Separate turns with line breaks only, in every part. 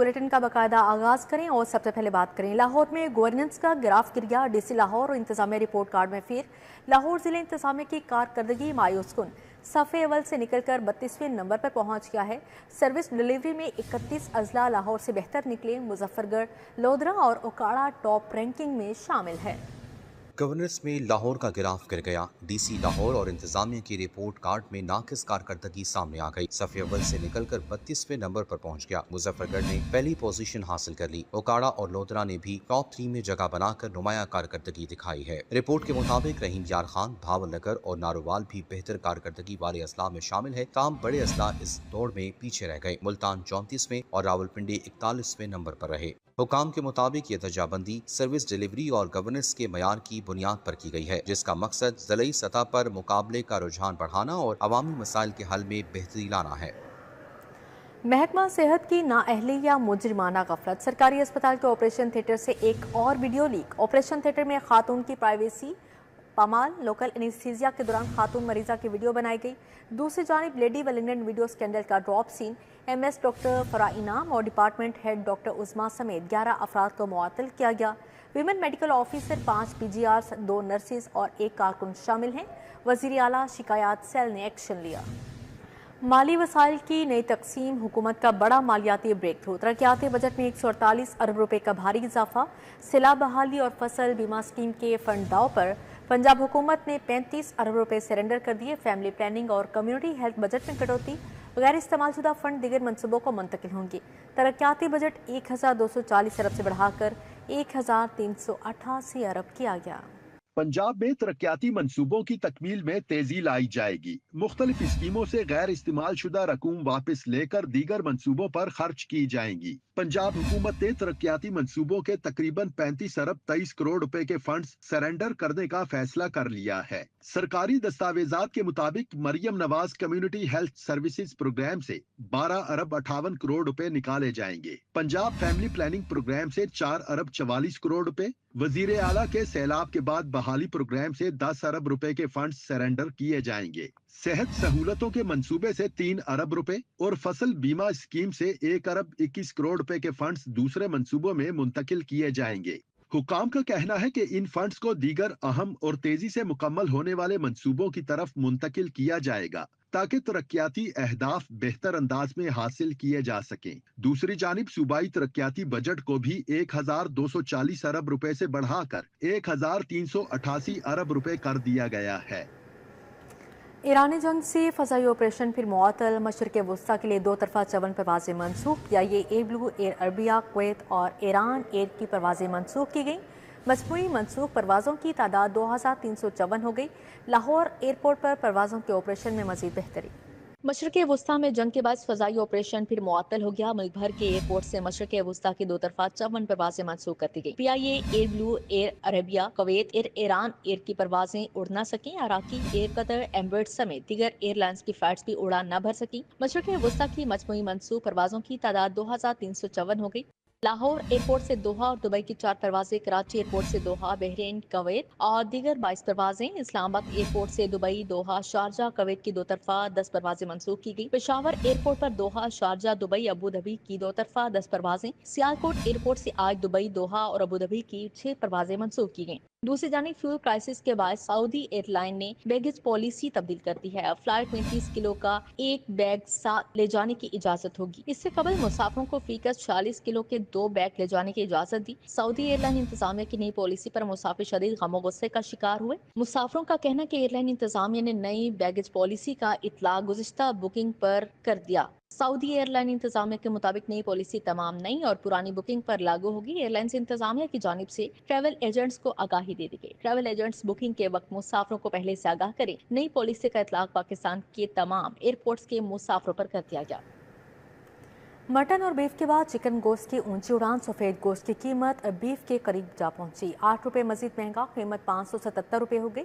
Bulletin का बाकायदा आगाज करें और सबसे पहले बात करें लाहौर में गवर्नेंस का ग्राफ गिर गया। डीसी लाहौर और इंतजामिया रिपोर्ट कार्ड में फिर लाहौर जिले इंतजामिया की कारकर्दगी मायूस कुन सफ़े अव्वल से निकलकर 32वें नंबर पर पहुंच गया है। सर्विस डिलीवरी में 31 अजला लाहौर से बेहतर निकले। मुजफ्फरगढ़, लोधरा और ओकाड़ा टॉप रैंकिंग में शामिल है।
गवर्नेंस में लाहौर का गिराफ गिर गया। डीसी लाहौर और इंतजामिया की रिपोर्ट कार्ड में नाकिस कारकर्दगी सामने आ गई। सफ़े अव्वल से निकलकर 32वें नंबर पर पहुंच गया। मुजफ्फरगढ़ ने पहली पोजीशन हासिल कर ली। ओकाड़ा और लोधरा ने भी टॉप 3 में जगह बनाकर नुमाया कारकर्दगी दिखाई है। रिपोर्ट के मुताबिक रहीम यार खान, भावल नगर और नारोवाल भी बेहतर कारकर्दगी वाले अजला में शामिल है। ताम बड़े अजला इस दौड़ में पीछे रह गए। मुल्तान 34वें और रावलपिंडी 41वें नंबर पर रहे। हुकाम के मुताबिक ये दर्जाबंदी सर्विस डिलीवरी और गवर्नेंस के मयार की बुनियाद पर की गई है, जिसका मकसद ज़िलई सतह पर मुकाबले का रुझान बढ़ाना और अवामी मसाइल के हल में बेहतरी लाना है।
महकमा सेहत की नाअहली या मुजरिमाना गफलत। सरकारी अस्पताल के ऑपरेशन थिएटर से एक और वीडियो लीक। ऑपरेशन थिएटर में खातून की प्राइवेसी पामाल। लोकल एनेस्थीसिया के दौरान खातून मरीजा की वीडियो बनाई गई। दूसरी जानिब लेडी वेलिंगटन वीडियो स्कैंडल का ड्रॉप सीन। MS डॉक्टर फरा इनाम और डिपार्टमेंट हेड डॉक्टर उस्मा समेत 11 अफराद को मुअत्तल किया गया। Women medical officer, 5 PGRs, 2 nurses और 1 कारकुन शामिल हैं। वजीर आला शिकायत सेल ने एक्शन लिया। माली वसाइल की नई तकसीम, हुकूमत का बड़ा मालियाती ब्रेक थ्रू। तरक्याती बजट में 148 अरब रुपए का भारी इजाफा। सिला बहाली और फसल बीमा स्कीम के फंड दाव पर। पंजाब हुकूमत ने 35 अरब रुपए सरेंडर कर दिए। फैमिली प्लानिंग और कम्युनिटी हेल्थ बजट में कटौती। गैर इस्तेमाल शुदा फंड दीगर मनसूबों को मुंतकिल होंगे। तरक्याती बजट 1240 अरब से बढ़ाकर 1388 अरब किया गया।
पंजाब में तरक्याती मंसूबों की तकमील में तेजी लाई जाएगी। मुख्तलिफ स्कीमों से गैर इस्तेमाल शुदा रकूम वापस लेकर दीगर मंसूबों पर खर्च की जाएंगी। पंजाब हुकूमत ने तरक्याती मंसूबों के तकरीबन 35 अरब 23 करोड़ रुपए के फंड्स सरेंडर करने का फैसला कर लिया है। सरकारी दस्तावेजात के मुताबिक Maryam Nawaz community health services programme से 12 अरब 58 करोड़ रुपए निकाले जाएंगे। पंजाब फैमिली प्लानिंग प्रोग्राम से 4 अरब 44 करोड़ रुपए, वजीर आला के सैलाब के बाद बहाली प्रोग्राम से 10 अरब रुपए के फंड सरेंडर किए जाएंगे। सेहत सहूलतों के मंसूबे से 3 अरब रुपए और फसल बीमा स्कीम से 1 अरब 21 करोड़ रुपए के फंड्स दूसरे मंसूबों में मुंतकिल किए जाएंगे। हुकाम का कहना है कि इन फंड्स को दीगर अहम और तेजी से मुकम्मल होने वाले मंसूबों की तरफ मुंतकिल किया जाएगा ताकि तरक्याती अहदाफ बेहतर अंदाज में हासिल किए जा सकें। दूसरी जानिब सूबाई तरक्याती बजट को भी 1240 अरब रुपए से बढ़ाकर 1388 अरब रुपए कर दिया गया है।
ईरानी जंग से फ़ज़ाई ऑपरेशन फिर मुअत्तल। मशरिक़ वस्ता के लिए 2 तरफ़ा 54 परवाज़ें मनसूख। या ये air blue, air Arabia, Kuwait और ईरान एयर की परवाज़ें मनसूख की गईं। मजमूई मनसूख परवाज़ों की तादाद 2354 हो गई। लाहौर एयरपोर्ट पर परवाज़ों के ऑपरेशन में मज़ीद बेहतरी। मशरिक़ वस्ता में जंग के बाद फ़ज़ाई ऑपरेशन फिर मुअत्तल हो गया। मुल्क भर के एयरपोर्ट से मशरिक़ वस्ता की 2 तरफ़ा 54 परवाज़ें मनसूख कर दी गई। PIA, air blue, air Arabia, Kuwait air, Iran air की परवाज़ें उड़ न सकें। अराकी एयर, कतर, एम्बर्ट समेत दीगर एयरलाइंस की फ्लाइट्स भी उड़ान न भर सकी। मशरिक़ वस्ता की मजमूई मनसूख परवाज़ों की तादाद 2354 हो गई। लाहौर एयरपोर्ट से दोहा और दुबई की 4 परवाजें, कराची एयरपोर्ट से दोहा, बहरीन, कुवैत और दीगर 22 परवाजें, इस्लामाबाद एयरपोर्ट से दुबई, दोहा, शारजा, कुवैत की 2 तरफा 10 परवाजें मंसूख की गई। पेशावर एयरपोर्ट पर दोहा, शारजा, दुबई, अबू धाबी की 2 तरफा 10 परवाजें, सियालकोट एयरपोर्ट से आज दुबई, दोहा और अबू धाबी की 6 परवाजें मंसूख की गई। दूसरी जानिब फ्यूल क्राइसिस के बाद सऊदी एयरलाइन ने बैगेज पॉलिसी तब्दील कर दी है। अब फ्लाइट में 30 किलो का एक बैग साथ ले जाने की इजाजत होगी। इससे कबल मुसाफिरों को फीकस 40 किलो के 2 बैग ले जाने की इजाजत दी। सऊदी एयरलाइन इंतजामिया की नई पॉलिसी पर मुसाफिर शदीद गम गुस्से का शिकार हुए। मुसाफिरों का कहना कि एयरलाइन इंतजामिया ने नई बैगेज पॉलिसी का इतला गुज़िश्ता बुकिंग पर कर दिया। सऊदी एयरलाइन इंतजामिया के मुताबिक नई पॉलिसी तमाम नई और पुरानी बुकिंग पर लागू होगी। एयरलाइंस इंतजामिया की जानिब से ट्रैवल एजेंट्स को आगाही दे दी गई। ट्रैवल एजेंट्स बुकिंग के वक्त मुसाफिरों को पहले से आगाह करें। नई पॉलिसी का इतलाक पाकिस्तान के तमाम एयरपोर्ट्स के मुसाफिरों पर कर दिया गया। मटन और बीफ के बाद चिकन गोश्त की ऊंची उड़ान। सफ़ेद गोश्त की कीमत बीफ के करीब जा पहुंची। 8 रुपये मजीद महंगा, कीमत 577 रुपये हो गई।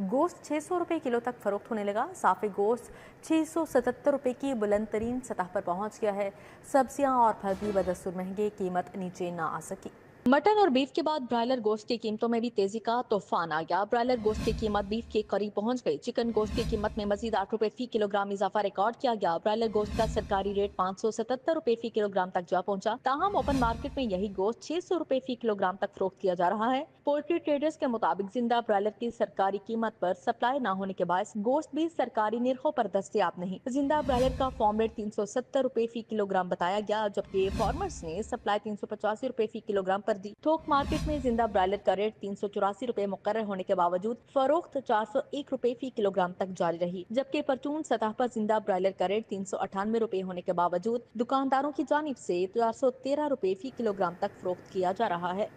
गोश्त 600 रुपये किलो तक फरोख्त होने लगा। साफ़ी गोश्त 677 रुपये की बुलंद तरीन सतह पर पहुंच गया है। सब्जियां और फल भी बदस्तूर महंगे, कीमत नीचे ना आ सकी। मटन और बीफ के बाद ब्रायलर गोश्त की कीमतों में भी तेजी का तूफान आ गया। ब्रायलर गोश्त की कीमत बीफ के करीब पहुंच गई। चिकन गोश्त की कीमत में मजीद 8 रुपए फी किलोग्राम इजाफा रिकॉर्ड किया गया। ब्रायलर गोश्त का सरकारी रेट 577 रुपए फी किलोग्राम तक जा पहुंचा। ताहम ओपन मार्केट में यही गोश्त 600 रुपए फी किलोग्राम तक फरोख्त किया जा रहा है। पोल्ट्री ट्रेडर्स के मुताबिक जिंदा ब्रायलर की सरकारी कीमत पर सप्लाई न होने के बायस गोश्त भी सरकारी निर्खों पर दस्तयाब नहीं। जिंदा ब्रायलर का फॉर्म रेट 370 रुपए फी किलोग्राम बताया गया, जबकि फार्मर्स ने सप्लाई 385 रुपए फी किलोग्राम पर दी। थोक मार्केट में जिंदा ब्रायलर का रेट 384 रुपए मुकर्रर होने के बावजूद फरोख्त 401 रुपए फी किलोग्राम तक जारी रही, जबकि परचून सतह पर जिंदा ब्रायलर का रेट 398 रुपए होने के बावजूद दुकानदारों की जानिब से 413 रुपए फी किलोग्राम तक फरोख्त किया जा रहा है।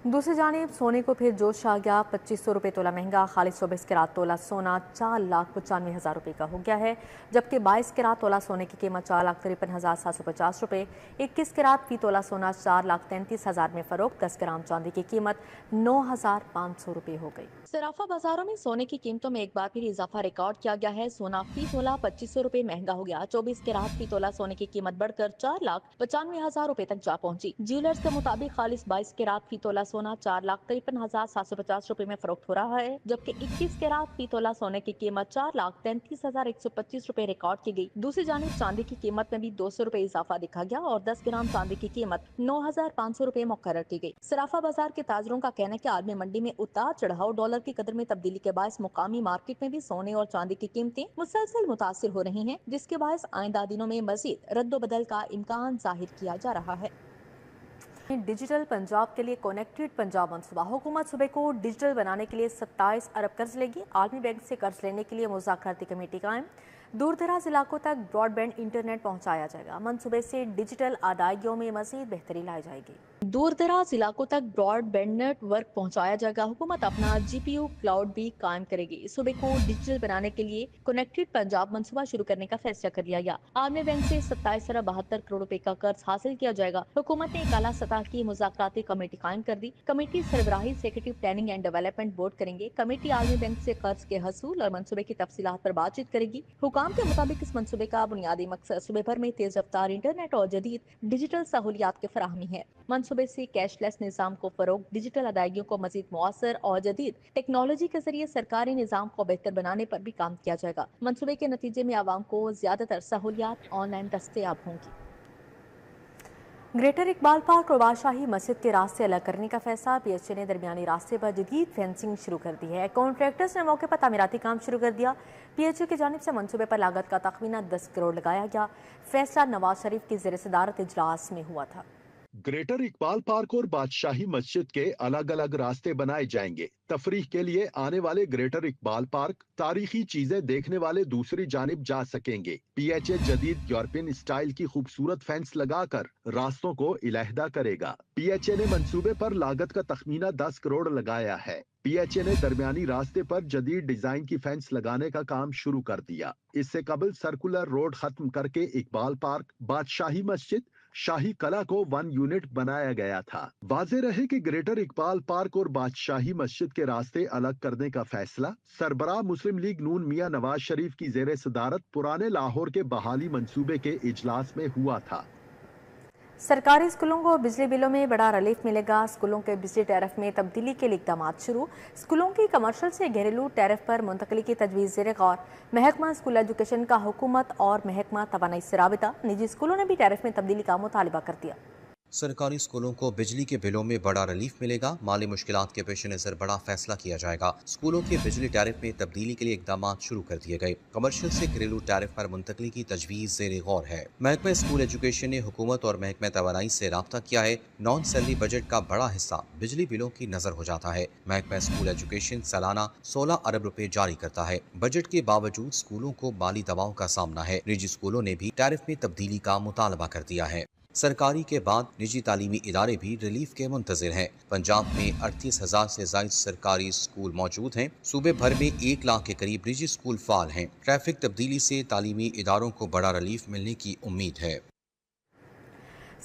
दूसरी जानिब सोने को फिर जोश आ गया। 2500 रुपये तोला महंगा। खालिद 24 कैरात तोला सोना 4,95,000 रुपये का हो गया है, जबकि 22 कैरात तोला सोने की कीमत 4,53,750 रुपये। 21 कैरात फी तोला सोना 4,33,000 में फरोख्त। 10 ग्राम चांदी की कीमत 9,500 रुपये हो गई। सराफा बाजारों में सोने की कीमतों में एक बार फिर इजाफा रिकॉर्ड किया गया है। सोना फी तोला 2500 रुपये महंगा हो गया। 24 कैरात फी तोला सोने की कीमत बढ़कर 4,95,000 रुपये तक जा पहुंची। ज्वेलर्स के मुताबिक खालिद 22 कैरात फी तोला सोना 4,53,750 रुपए में फरोख्त हो रहा है, जबकि 21 कैरात फी तोला सोने की कीमत 4,33,125 रुपए रिकॉर्ड की गई। दूसरी जानिब चांदी की कीमत में भी 200 रुपए इजाफा दिखा गया और 10 ग्राम चांदी की कीमत 9,500 रुपए मुकर्रर की गई। सराफा बाजार के ताजरों का कहना है कि आलमी मंडी में उतार चढ़ाव डॉलर की कदर में तब्दीली के बायस मुकामी मार्केट में भी सोने और चांदी की कीमतें मुसलसल मुतासिर हो रही हैं, जिसके बायस आइंदा दिनों में मजीद रद्दोबदल का इम्कान जाहिर किया जा रहा है। डिजिटल पंजाब के लिए कनेक्टेड पंजाब मंसूबा। हुकूमत सूबे को डिजिटल बनाने के लिए 27 अरब कर्ज लेगी। आलमी बैंक से कर्ज लेने के लिए मुज़ाकराती कमेटी कायम। दूर दराज इलाकों तक ब्रॉडबैंड इंटरनेट पहुंचाया जाएगा। मंसूबे से डिजिटल अदायगियों में मजीद बेहतरी लाई जाएगी। दूर दराज इलाकों तक ब्रॉडबैंड नेटवर्क पहुंचाया जाएगा। हुकूमत अपना GPU क्लाउड भी कायम करेगी। सूबे को डिजिटल बनाने के लिए कनेक्टेड पंजाब मंसूबा शुरू करने का फैसला कर लिया गया। आलमी बैंक से 27 अरब 72 करोड़ रुपए का कर्ज हासिल किया जाएगा। हुकूमत ने एक आला सतह की मुज़ाकराती कमेटी कायम कर दी। कमेटी सरबराही secretary planning and development board करेंगे। कमेटी आलमी बैंक से कर्ज के हसूल और मंसूबे की तफसीलात पर बातचीत करेगी। हुकाम के मुताबिक इस मंसूबे का बुनियादी मकसद सूबे भर में तेज रफ्तार इंटरनेट और जदीद डिजिटल सहूलियात की फराहमी है। मंसूबे से कैशलेस निज़ाम को फरोग, डिजिटल अदायगियों को मजीद मुअस्सर और जदीद टेक्नोलॉजी के जरिए सरकारी निज़ाम को बेहतर बनाने पर भी काम किया जाएगा। मंसूबे के नतीजे में आवाम को ज्यादातर सहूलियात ऑनलाइन दस्तयाब होंगी। ग्रेटर इकबाल पार्क और बादशाही मस्जिद के रास्ते अलग करने का फैसला। PHA ने दरमियानी रास्ते पर जदीद फेंसिंग शुरू कर दी है। कॉन्ट्रैक्टर्स ने मौके पर तामीराती काम शुरू कर दिया। PHA की जानिब से मंसूबे पर लागत का तखमीना 10 करोड़ लगाया गया। फैसला नवाज शरीफ की ज़ेर सदारत इजलास में हुआ था।
ग्रेटर इकबाल पार्क और बादशाही मस्जिद के अलग अलग रास्ते बनाए जाएंगे। तफरीह के लिए आने वाले ग्रेटर इकबाल पार्क तारीखी चीजें देखने वाले दूसरी जानिब जा सकेंगे। PHA जदीद यूरोपियन स्टाइल की खूबसूरत फेंस लगाकर रास्तों को इलाहदा करेगा। PHA ने मंसूबे पर लागत का तखमीना 10 करोड़ लगाया है। PHA ने दरमियानी रास्ते पर जदीद डिजाइन की फेंस लगाने का काम शुरू कर दिया। इससे कबल सर्कुलर रोड खत्म करके इकबाल पार्क, बादशाही मस्जिद, शाही कला को 1 यूनिट बनाया गया था। वाज़ेह रहे कि ग्रेटर इकबाल पार्क और बादशाही मस्जिद के रास्ते अलग करने का फैसला सरबराह मुस्लिम लीग नून मियां नवाज शरीफ की ज़ेरे सदारत पुराने लाहौर के बहाली मंसूबे के इजलास में हुआ था।
सरकारी स्कूलों को बिजली बिलों में बड़ा रिलीफ मिलेगा। स्कूलों के बिजली टैरिफ में तब्दीली के लिए इक़दाम शुरू। स्कूलों की कमर्शियल से घरेलू टैरिफ पर मुंतकली की तजवीज़ ज़ेर गौर। महकमा स्कूल एजुकेशन का हुकूमत और महकमा तवानाई से राबिता। निजी स्कूलों ने भी टैरिफ में तब्दीली का मुतालिबा कर दिया।
सरकारी स्कूलों को बिजली के बिलों में बड़ा रिलीफ मिलेगा। माली मुश्किलात के पेश नज़र बड़ा फैसला किया जाएगा। स्कूलों के बिजली टैरिफ में तब्दीली के लिए इकदाम शुरू कर दिए गए। कमर्शियल से घरेलू टैरिफ पर मुंतकली की तजवीज़ ज़ेर गौर है। महकमा स्कूल एजुकेशन ने हुकूमत और महकमा तवानाई से राब्ता किया है। नॉन सैलरी बजट का बड़ा हिस्सा बिजली बिलों की नजर हो जाता है। महकमा स्कूल एजुकेशन सालाना 16 अरब रुपए जारी करता है। बजट के बावजूद स्कूलों को माली दबाव का सामना है। निजी स्कूलों ने भी टैरिफ में तब्दीली का मुतालबा कर दिया है। सरकारी के बाद निजी तालीमी इदारे भी रिलीफ के मुंतज़िर हैं। पंजाब में 38,000 से ज़ायद सरकारी स्कूल मौजूद हैं। सूबे भर में 1 लाख के करीब निजी स्कूल फाल हैं। ट्रैफिक तब्दीली से तालीमी इदारों को बड़ा रिलीफ मिलने की उम्मीद है।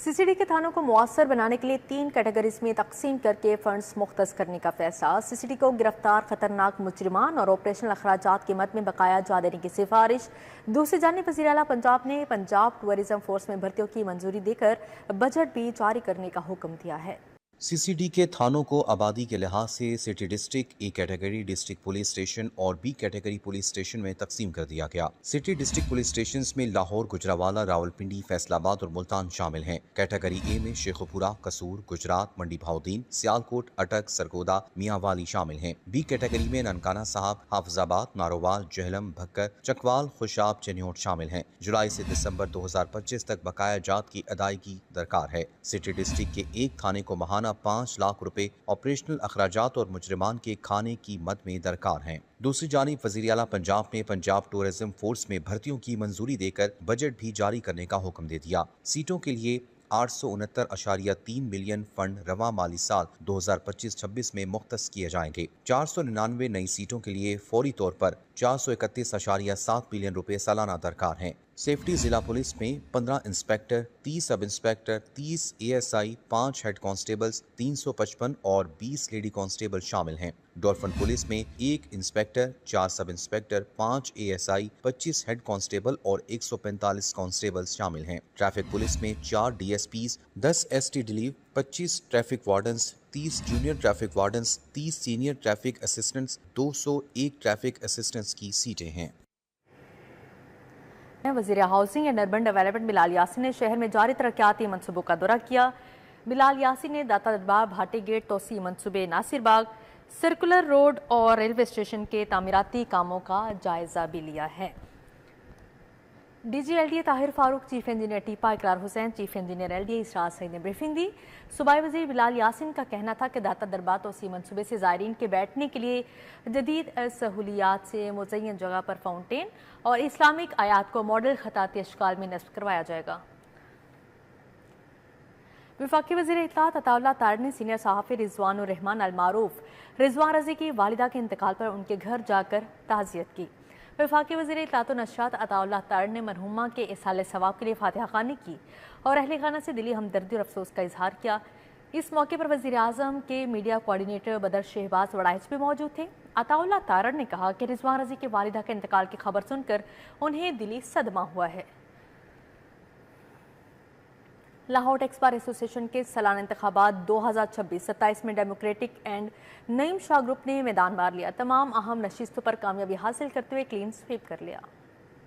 CCD کے تھانوں کو مؤثر بنانے کے لیے 3 کیٹیگریز میں تقسیم کر کے فنڈز مختص کرنے کا فیصلہ۔ CCD کو گرفتار خطرناک مجرمان اور آپریشنل اخراجات کی مد میں بقایا جا دینے کی سفارش۔ دوسری جانب وزیر اعلیٰ پنجاب نے پنجاب ٹورزم فورس میں بھرتیوں کی منظوری دے کر بجٹ بھی جاری کرنے کا حکم دیا ہے۔
CCD کے تھانوں کو آبادی کے لحاظ سے city district A category district police station اور B کیٹیگری پولیس اسٹیشن میں تقسیم کر دیا گیا۔ سٹی ڈسٹرکٹ پولیس اسٹیشنز میں لاہور، گجرانوالہ، راولپنڈی، فیصل آباد اور ملتان شامل ہیں۔ کیٹیگری A میں شیخوپورہ، قصور، گجرات، منڈی بہاؤدین، سیالکوٹ، اٹک، سرگودا، میاں والی شامل ہیں۔ B کیٹیگری میں ننکانہ صاحب، حافظ آباد، ناروال، جہلم، بھکر، چکوال، خوشاب، چنیوٹ شامل ہیں۔ جولائی سے دسمبر 2025 تک بقایا جات کی ادائیگی درکار ہے۔ سٹی ڈسٹرکٹ کے ایک تھانے کو ماہانہ 5 لاکھ روپے آپریشنل اخراجات اور مجرمان کے کھانے کی مد میں درکار ہیں۔ دوسری جانب وزیر اعلیٰ پنجاب نے پنجاب ٹورزم فورس میں بھرتیوں کی منظوری دے کر بجٹ بھی جاری کرنے کا حکم دے دیا۔ سیٹوں کے لیے 869.3 ملین فنڈ رواں مالی سال 2025-26 میں مختص کیے جائیں گے۔ 499 نئی سیٹوں کے لیے فوری طور پر 431.7 ملین روپے سالانہ درکار ہیں۔ سیفٹی ضلع پولیس میں 15 inspector, 30 sub inspector, 30 ASI، 5 head constables, 355 اور 20 لیڈی کانسٹیبل شامل ہیں۔ ڈولفن پولیس میں 1 inspector, 4 sub inspector, 5 ASI، 25 head constable اور 145 کانسٹیبل شامل ہیں۔ ٹریفک پولیس میں 4 DSPs، 10 ST ڈیلیو، 25 traffic wardens, 30 junior traffic wardens, 30 senior traffic assistants, 201 traffic assistants کی سیٹیں ہیں۔
وزیر ہاؤسنگ اینڈ اربن ڈیولپمنٹ بلال یاسین نے شہر میں جاری ترقیاتی منصوبوں کا دورہ کیا۔ بلال یاسین نے داتا دربار بھاٹی گیٹ توسیع منصوبے، ناصر باغ سرکولر روڈ اور ریلوے اسٹیشن کے تعمیراتی کاموں کا جائزہ بھی لیا ہے۔ DG LDA طاہر فاروق، چیف انجینئر ٹیپا اقرار حسین، چیف انجینئر LDA اسرار سعید نے بریفنگ دی۔ صوبائی وزیر بلال یاسین کا کہنا تھا کہ داتا دربار توسیع منصوبے سے زائرین کے بیٹھنے کے لیے جدید سہولیات سے مزین جگہ پر فاؤنٹین اور اسلامک آیات کو ماڈل خطاطی اشکال میں نصب کروایا جائے گا۔ وفاقی وزیر اطلاعات عطا اللہ تارڑ نے سینئر صحافی رضوان الرحمان المعروف رضوان رضی کی والدہ کے انتقال پر ان کے گھر جا کر تعزیت کی۔ وفاقی وزیر اطلاعات و نشریات عطا اللہ تارڑ نے مرحومہ کے اصحال ثواب کے لیے فاتحہ خوانی کی اور اہل خانہ سے دلی ہمدردی اور افسوس کا اظہار کیا۔ اس موقع پر وزیر اعظم کے میڈیا کوارڈینیٹر بدر شہباز وڑائچ بھی موجود تھے۔ عطا اللہ تارڑ نے کہا کہ رضوان رضی کے والدہ کے انتقال کی خبر سن کر انہیں دلی صدمہ ہوا ہے۔ لاہور ٹیکس بار ایسوسی ایشن کے سالانہ انتخابات 2026-27 میں democratic and Naeem Shah group نے میدان مار لیا۔ تمام اہم نشستوں پر کامیابی حاصل کرتے ہوئے کلین سویپ کر لیا۔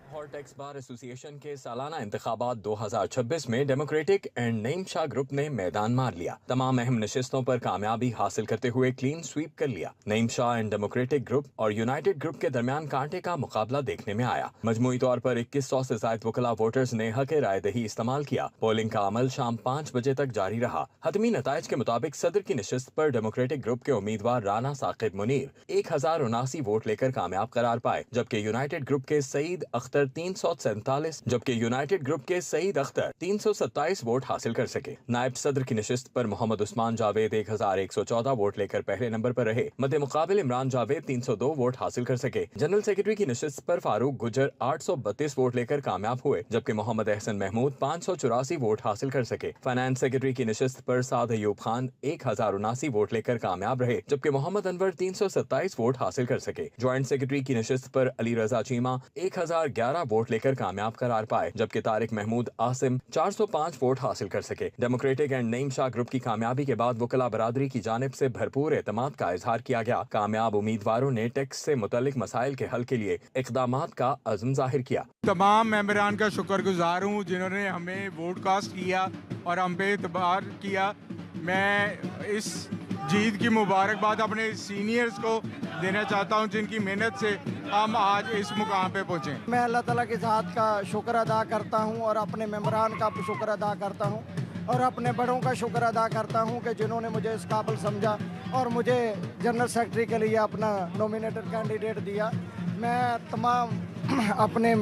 لاہور ٹیکس بار ایسوسی ایشن کے سالانہ انتخابات 2026 میں democratic and Naeem Shah group نے میدان مار لیا۔ تمام اہم نشستوں پر کامیابی حاصل کرتے ہوئے کلین سویپ کر لیا۔ نعیم شاہ اینڈ ڈیموکریٹک گروپ اور یونائٹڈ گروپ کے درمیان کانٹے کا مقابلہ دیکھنے میں آیا۔ مجموعی طور پر 2100 سے زائد وکلاء ووٹرز نے حق رائے دہی استعمال کیا۔ پولنگ کا عمل شام 5 بجے تک جاری رہا۔ حتمی نتائج کے مطابق صدر کی نشست پر ڈیموکریٹک گروپ کے امیدوار رانا ثاقب منیر 1079 ووٹ لے کر کامیاب قرار پائے، جبکہ یونائٹڈ گروپ کے سعید اختر 327 ووٹ حاصل کر سکے۔ نائب صدر کی نشست پر محمد عثمان جاوید 1114 ووٹ لے کر پہلے نمبر پر رہے۔ مد مقابل عمران جاوید 302 ووٹ حاصل کر سکے۔ جنرل سیکرٹری کی نشست پر فاروق گجر 832 ووٹ لے کر کامیاب ہوئے، جبکہ محمد احسن محمود 584 ووٹ حاصل کر سکے۔ فائنانس سیکرٹری کی نشست پر سعد ایوب خان 1079 ووٹ لے کر کامیاب رہے، جبکہ محمد انور 327 ووٹ حاصل کر سکے۔ جوائنٹ سیکرٹری کی نشست پر علی رضا چیمہ 1011 ووٹ لے کر کامیاب قرار پائے، جبکہ طارق محمود عاصم 405 ووٹ حاصل کر سکے۔ Democratic and Naeem Shah group کی کامیابی کے بعد وکلاء برادری کی جانب سے بھرپور اعتماد کا اظہار کیا گیا۔ کامیاب امیدواروں نے ٹیکس سے متعلق مسائل کے حل کے لیے اقدامات کا عزم ظاہر کیا۔
تمام ممبران کا شکر گزار ہوں جنہوں نے ہمیں ووٹ کاسٹ کیا اور ہم پہ اعتبار کیا۔ میں اس جیت کی مبارکباد اپنے سینئرز کو دینا چاہتا ہوں جن کی محنت سے ہم آج اس مقام پہ پہنچے۔
میں اللہ تعالیٰ کی ذات کا شکر ادا کرتا ہوں اور اپنے ممبران کا شکر ادا کرتا ہوں اور اپنے بڑوں کا شکر ادا کرتا ہوں کہ جنہوں نے مجھے اس قابل سمجھا اور مجھے جنرل سیکرٹری کے لیے اپنا نومینیٹڈ کینڈیڈیٹ دیا۔ میں تمام اپنے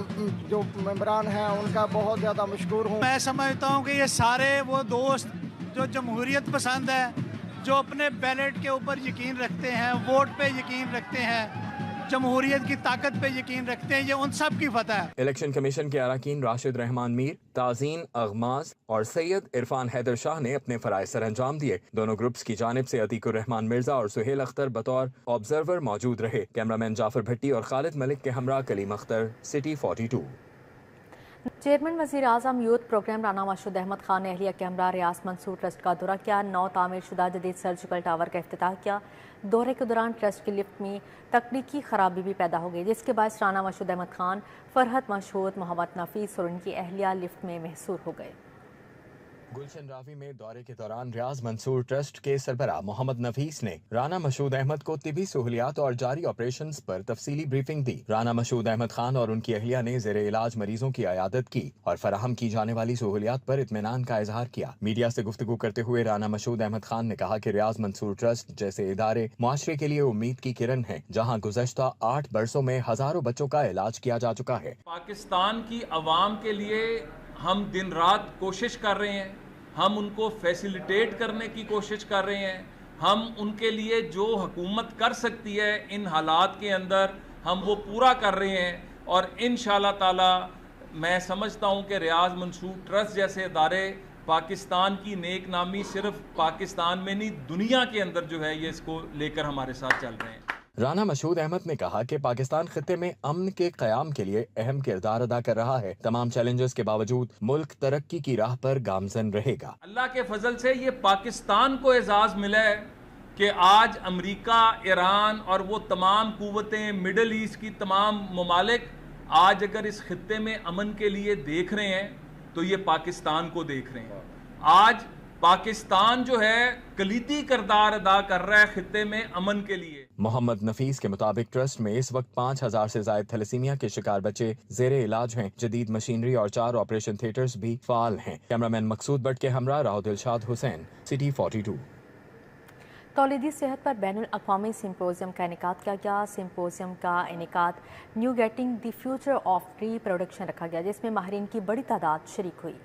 جو ممبران ہیں ان کا بہت زیادہ مشکور ہوں۔
میں سمجھتا ہوں کہ یہ سارے وہ دوست جو جمہوریت پسند ہے، جو اپنے بیلٹ کے اوپر یقین رکھتے ہیں، ووٹ پہ یقین رکھتے ہیں، जमहूरियत की ताकत पे यकीन रखते हैं, ये उन सब की फतह है।
इलेक्शन कमीशन के अरकान राशिद रहमान मीर, ताजीन अगमास और सैयद इरफान हैदर शाह ने अपने फराइज सर अंजाम दिए। दोनों ग्रुप्स की जानिब से अतीकुर रहमान मिर्जा और सुहेल अख्तर बतौर ऑब्जर्वर मौजूद रहे। कैमरामैन जाफर भट्टी और खालिद मलिक के हमरा कलीम अख्तर, सिटी 42।
चेयरमैन वज़ीर आज़म यूथ प्रोग्राम राना मशहूद अहमद खान ने अहलिया के हमरा रियाज मंसूर ट्रस्ट का दौरा किया। नौ तामीर शुदा जदीद सर्जिकल टावर का इफ्तिताह किया। दौरे के दौरान ट्रस्ट की लिफ्ट में तकनीकी खराबी भी पैदा हो गई, जिसके बायस राना मशहूद अहमद खान, फरहत मशहूद, मोहम्मद नफीस और उनकी अहलिया लिफ्ट में महसूर हो गए।
गुलशन रावी में दौरे के दौरान रियाज मंसूर ट्रस्ट के सरबराह मोहम्मद नफीस ने राना मशहूद अहमद को तिबी सहूलियात और जारी ऑपरेशंस पर तफसीली ब्रीफिंग दी। राना मशहूद अहमद खान और उनकी अहलिया ने ज़ेरे इलाज मरीजों की अयादत की और फराहम की जाने वाली सहूलियात पर इत्मीनान का इजहार किया। मीडिया से गुफ्तगू करते हुए राना मशहूद अहमद खान ने कहा कि रियाज मंसूर ट्रस्ट जैसे इदारे मुआशरे के लिए उम्मीद की किरण है, जहाँ गुज़श्ता 8 बरसों में हजारों बच्चों का इलाज किया जा चुका है।
पाकिस्तान की अवाम के लिए हम दिन रात कोशिश कर रहे हैं, हम उनको फैसिलिटेट करने की कोशिश कर रहे हैं, हम उनके लिए जो हुकूमत कर सकती है इन हालात के अंदर हम वो पूरा कर रहे हैं। और इंशाअल्लाह ताला मैं समझता हूँ कि रियाज मंसूर ट्रस्ट जैसे इदारे पाकिस्तान की नेक नामी सिर्फ पाकिस्तान में नहीं दुनिया के अंदर जो है ये इसको लेकर हमारे साथ चल रहे हैं।
राना मशहूद अहमद ने कहा कि पाकिस्तान खित्ते में अमन के क़याम के लिए अहम किरदार अदा कर रहा है। तमाम चैलेंजेस के बावजूद मुल्क तरक्की की राह पर गामजन रहेगा।
अल्लाह के फजल से ये पाकिस्तान को एजाज़ मिला है कि आज अमेरिका, ईरान और वो तमाम कुव्वतें, मिडल ईस्ट की तमाम ममालिक आज अगर इस खित्ते में अमन के लिए देख रहे हैं तो ये पाकिस्तान को देख रहे हैं। आज पाकिस्तान जो है कलीदी किरदार अदा कर रहा है खित्ते में अमन के लिए।
मोहम्मद नफीस के मुताबिक ट्रस्ट में इस वक्त 5000 से ज्यादा थैलेसीमिया के शिकार बच्चे ज़ेरे इलाज हैं। जदीद मशीनरी और 4 ऑपरेशन थिएटर्स भी फाल हैं। कैमरामैन मकसूद बट के हमरा राव दिलशाद हुसैन, सिटी 42।
तौलीदी सेहत पर बैनुल अक़वामी सिम्पोजियम का इनेकाद किया गया। सिम्पोजियम का इनेकाद navigating the future of reproduction रखा गया, जिसमें माहिरीन की बड़ी तादाद शरीक हुई।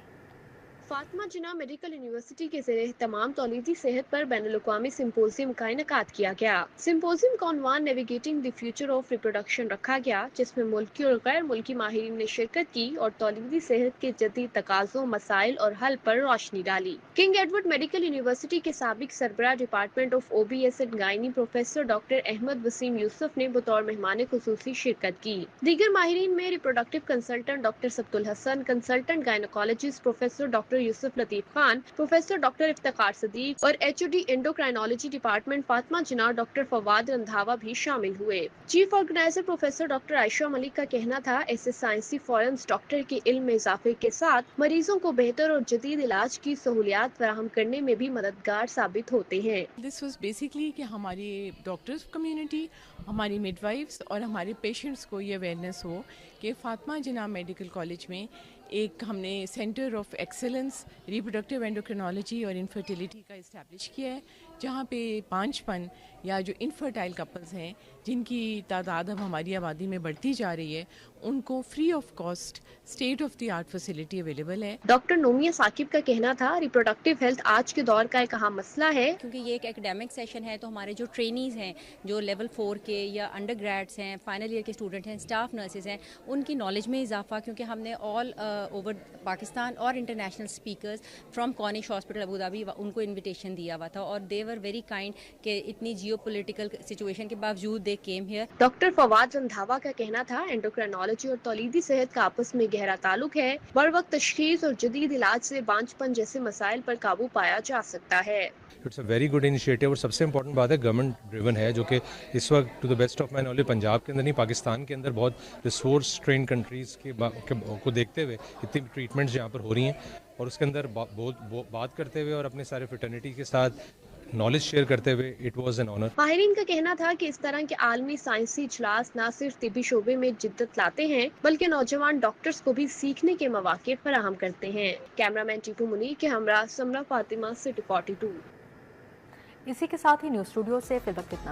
फातिमा जिन्ना मेडिकल यूनिवर्सिटी के ज़रिए तमाम तौलीदी सेहत पर बैनुल-अक़वामी सिम्पोजियम का इनेकाद किया गया। सिम्पोजियम का उन्वान navigating the future of reproduction रखा गया, जिसमें मुल्की और गैर मुल्की माहिरीन ने शिरकत की और तौलीदी सेहत के जदीद तकाज़ों, मसाइल और हल पर रोशनी डाली। किंग एडवर्ड मेडिकल यूनिवर्सिटी के साबिक सरबराह department of OBS and gynae professor doctor Ahmad Waseem Yousuf ने बतौर मेहमान खुसूसी शिरकत की। दीगर माहिरीन में reproductive consultant doctor Sibtul Hasan, consultant gynaecologist professor doctor Yousuf Latif Khan, professor doctor Iftikhar Sadiq और HOD endocrinology department Fatima Jinnah doctor Fawad Randhawa भी शामिल हुए। Chief organiser professor doctor Ayesha Malik का कहना था ऐसे साइंसी फोरम्स डॉक्टर के इल्म में इजाफे के साथ मरीजों को बेहतर और जदीद इलाज की सहूलियात फराहम करने में भी मददगार साबित होते हैं।
दिस वाज बेसिकली कि हमारी डॉक्टर्स कम्युनिटी, हमारी मिडवाइफ्स और हमारे पेशेंट्स को ये अवेयरनेस हो कि फातिमा जिन्ना मेडिकल कॉलेज में एक हमने centre of excellence reproductive endocrinology और इनफर्टिलिटी का इस्टेब्लिश किया है, जहाँ पे 5 या जो इनफर्टाइल कपल्स हैं जिनकी तादाद अब हमारी आबादी में बढ़ती जा रही है, उनको free of cost state of the art facility available है।
डॉक्टर नोमिया साकिब का कहना था रिप्रोडक्टिव हेल्थ आज के दौर का एक अहम मसला है,
क्योंकि ये एक एकेडमिक सेशन है तो हमारे जो ट्रेनीज हैं, जो लेवल 4 के या अंडर ग्रेड्स हैं, फाइनल ईयर के स्टूडेंट हैं, स्टाफ नर्सेज हैं, उनकी नॉलेज में इजाफा, क्योंकि हमने ऑल ओवर पाकिस्तान और international speakers from Cornish hospital Abu Dhabi उनको इन्विटेशन दिया हुआ था और दे वर वेरी काइंड कि इतनी जियोपॉलिटिकल सिचुएशन के बावजूद they came here.
Doctor Fawad Randhawa का कहना था एंडोक्राइनोलॉजी और तौलीदी सेहत का आपस में गहरा ताल्लुक है। बर वक्त तशखीस और जदीद इलाज से बांझपन जैसे मसाइल पर काबू पाया जा सकता है।
It's a very good initiative और सबसे इम्पोर्टेंट बात है गवर्नमेंट ड्रिवन है, जो कि इस वक्त to the best of my knowledge Punjab के अंदर नहीं पाकिस्तान के अंदर बहुत रिसोर्स ट्रेन कंट्रीज़ को देखते हुए इतनी ट्रीटमेंट्स यहाँ पर हो रही हैं और उसके अंदर बात करते हुए और अपने सारे फ्रेटर्निटी के साथ नॉलेज शेयर करते हुए इट वाज एन ऑनर।
माहिरीन का कहना था कि इस तरह के आलमी साइंसी इजलास न सिर्फ तिबी शोबे में जिद्दत लाते हैं बल्कि नौजवान डॉक्टर्स को भी सीखने के मौके फराहम करते हैं। कैमरामैन टीपू मुनीर के हमरा समरा फातिमा, सिटी 42।
इसी के साथ ही न्यूज़ स्टूडियो से फिर वक्त इतना।